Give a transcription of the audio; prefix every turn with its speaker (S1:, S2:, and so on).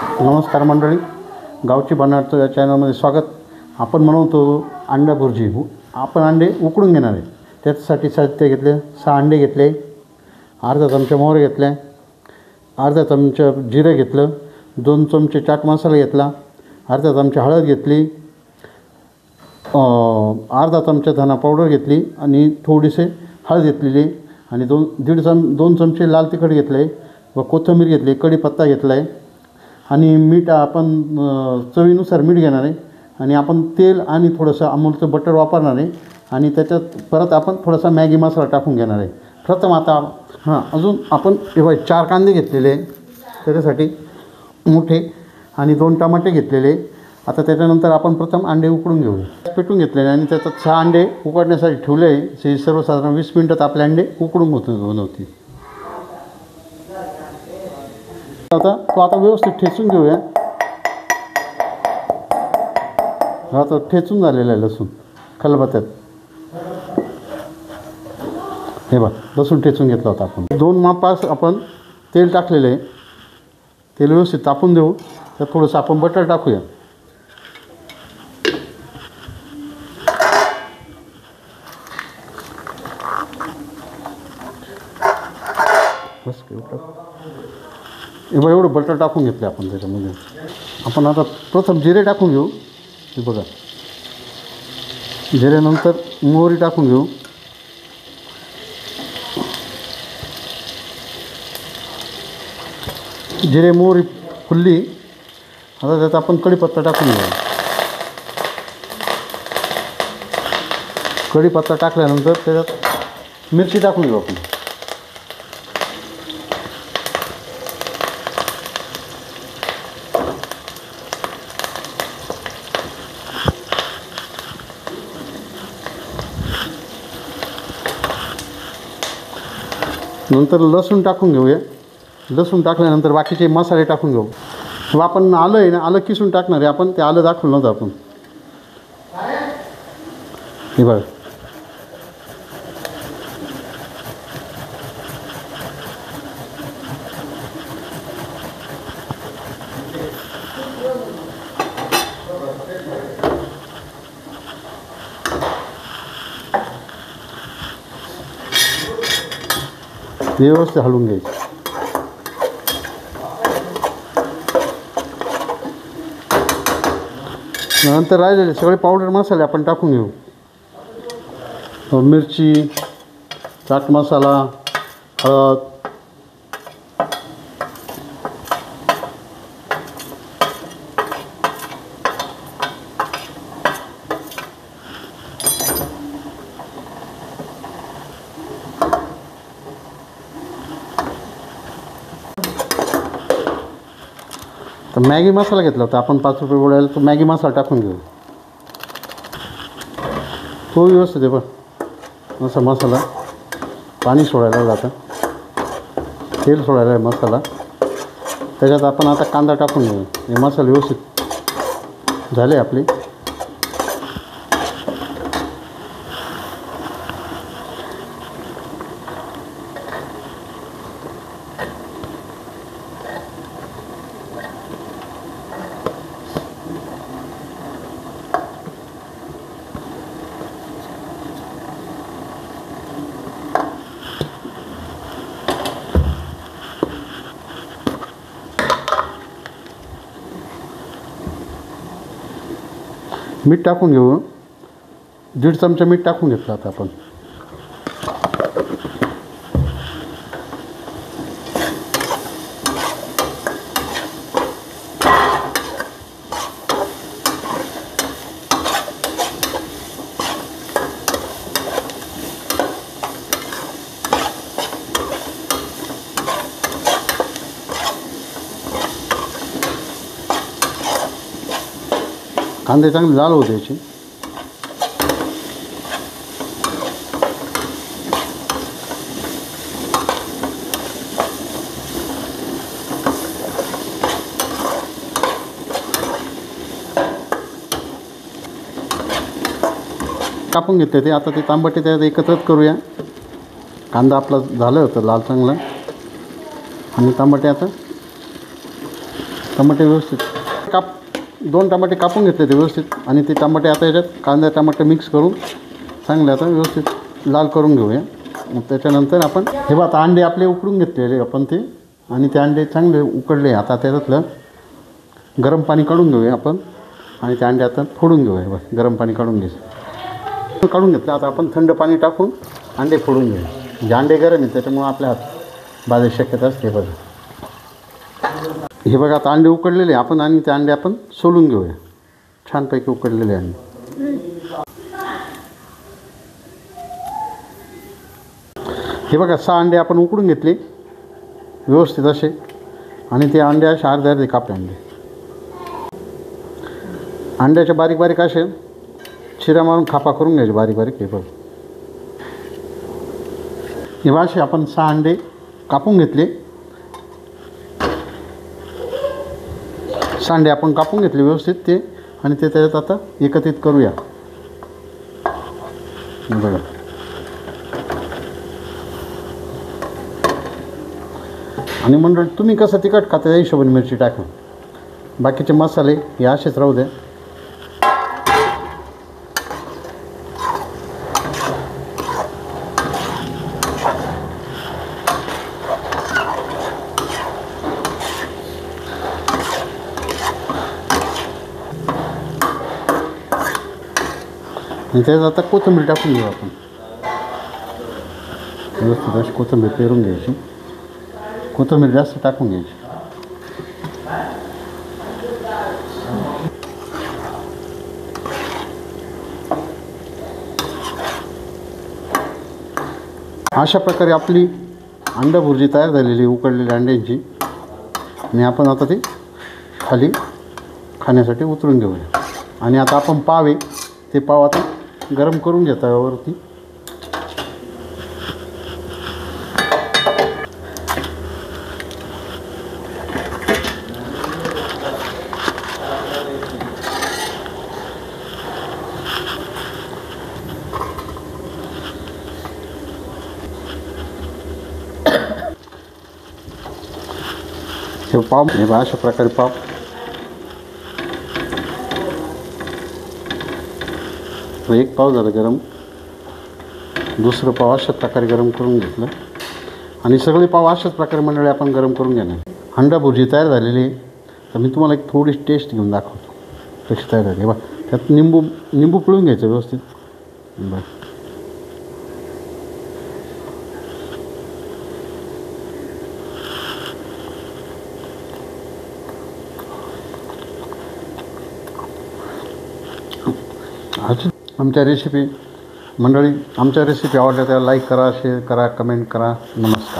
S1: नमस्कार मंडळी, गावची बनावट या चॅनलमध्ये स्वागत. आपण बनवतो अंडा भुर्जी. आपण अंडे उकडून घेणार आहे. त्याच्यासाठी साहित्य घेतले, 6 अंडे घेतले, अर्धा चमचा मोहरी घेतले, अर्धा चमचा जिरं घेतलं, 2 चमचे चाट मसाला घेतला, अर्धा चमचा हळद घेतली, अर्धा चमचा धना पावडर घेतली आणि थोडीसे हळद घेतलेली आणि 2 चमचे लाल तिखट घेतले व कोथिंबीर घेतली, कढीपत्ता घेतला आहे आणि मीठ आपण चवीनुसार मीठ घेणार आहे आणि आपण तेल आणि थोडंसं अमूलचं बटर वापरणार आहे आणि त्याच्यात परत आपण थोडासा मॅगी मसाला टाकून घेणार आहे. प्रथम आता अजून आपण 4 कांदे घेतलेले आहे त्याच्यासाठी मोठे आणि 2 टमाटे घेतलेले. आता त्याच्यानंतर आपण प्रथम अंडे उकडून घेऊया. पेटून घेतलेले आणि त्याच्यात 6 अंडे उकडण्यासाठी ठेवले आहे. सर्वसाधारण 20 मिनटात आपले अंडे उकडून बनवतील. आता व्यवस्थित ठेचून घेऊया. आता ठेचून झालेलं आहे लसूण खलबत्त्यात. हे बघ, लसूण ठेचून घेतला होता आपण. 2 मापास आपण तेल टाकलेलं आहे. तेल व्यवस्थित तापून देऊ. तर थोडंसं आपण बटर टाकूया. बस एवढं बटर टाकून घेतलं आपण त्याच्यामध्ये. आपण आता प्रथम जिरे टाकून घेऊ. हे बघा, जिऱ्यानंतर मोहरी टाकून घेऊ. जिरे मोहरी फुलली. आता त्यात आपण कढीपत्ता टाकून घेऊ. कढीपत्ता टाकल्यानंतर त्याच्यात मिरची टाकून घेऊ आपण. नंतर लसूण टाकून घेऊया. लसूण टाकल्यानंतर बाकीचे मसाले टाकून घेऊ. व आपण आलं आहे ना, आलं किसून टाकणार आहे आपण. ते आलं दाखवलं नव्हतं आपण. हे बघा, व्यवस्थित हलवून घ्यायचं. नंतर राहिलेले सगळे पावडर मसाले आपण टाकून घेऊ. मिरची, चाट मसाला, हळद, तर मॅगी मसाला घेतला होता आपण 5 रुपये गोळ्याला. तो मॅगी मसाला टाकून घेऊ. तो व्यवस्थित आहे बघ. असा मसाला पाणी सोडायला जातं, तेल सोडायला आहे मसाला. त्याच्यात आपण आता कांदा टाकून घेऊ. हे मसाले व्यवस्थित झाले आपले. मीठ टाकून घेऊ. 1.5 चमचा मीठ टाकून घेतलं आता आपण. कांदे चांगले लाल होते याचे. कापून घेतले ते. आता ते तांबटे त्यात एकत्रच करूया. कांदा आपला झालं होतं लाल चांगला आणि टमाटे आता टमाटे व्यवस्थित 2 टमाटे कापून घेतले ते व्यवस्थित आणि ते टमाटे आता याच्यात कांदा टमाटे मिक्स करून चांगले आता व्यवस्थित लाल करून घेऊया. मग त्याच्यानंतर आपण हे बघा आता अंडे आपले उकडून घेतलेले आपण ते आणि ते अंडे चांगले उकडले. आता त्याच्यातलं गरम पाणी काढून घेऊया आपण आणि ते अंडे आता फोडून घेऊया. बस गरम पाणी काढून घ्यायचं. काढून घेतलं आता आपण थंड पाणी टाकून अंडे फोडून घेऊया. म्हणजे अंडे गरम आहेत त्याच्यामुळे आपल्या हात भाजायची शक्यता असते. बघा हे बघा आता अंडे उकडलेले आपण आणि ते अंडे आपण सोलून घेऊया. छानपैकी उकडलेले अंडे. हे बघा 6 अंडे आपण उकडून घेतले व्यवस्थित असे आणि ते अंडे असे अर्धे कापले. अंड्याच्या बारीक बारीक असे चिरा मारून खापा करून घ्यायचे बारीक बारीक. हे बघ हे असे आपण 6 अंडे कापून घेतले. 6 अंडे आपण कापून घेतले व्यवस्थित ते आणि ते त्याच्यात आता एकत्रित करूया. बघा आणि मंडळी तुम्ही कसं तिखट खाता त्या हिशोबाने मिरची टाका. बाकीचे मसाले हे असेच राहू द्या. आणि त्याच्यात आता कोथिंबीर टाकून घेऊ आपण. व्यवस्थित अशी कोथिंबीर पेरून घ्यायची. कोथिंबीर जास्त टाकून घ्यायची. अशा प्रकारे आपली अंडा भुर्जी तयार झालेली उकडलेल्या अंड्यांची. आणि आपण आता ती खाली खाण्यासाठी उतरून घेऊया. आणि आता आपण पाव आहे ते पाव आता गरम करून घेता वरती. हे पाव हे अशा प्रकारे पाव एक पाव झालं गरम. दुसरं पाव अशाच प्रकारे गरम करून घेतलं आणि सगळे पाव अशाच प्रकारे मंडळी आपण गरम करून घेणार. अंडा भुर्जी तयार झालेली आहे. तर मी तुम्हाला एक थोडी टेस्ट घेऊन दाखवतो कशी तयार झाली. बघा त्यात निंबू पिळून घ्यायचं व्यवस्थित. बरं आमच्या रेसिपी मंडळी आमच्या रेसिपी आवडल्या त्याला लाईक करा, शेअर करा, कमेंट करा. नमस्कार.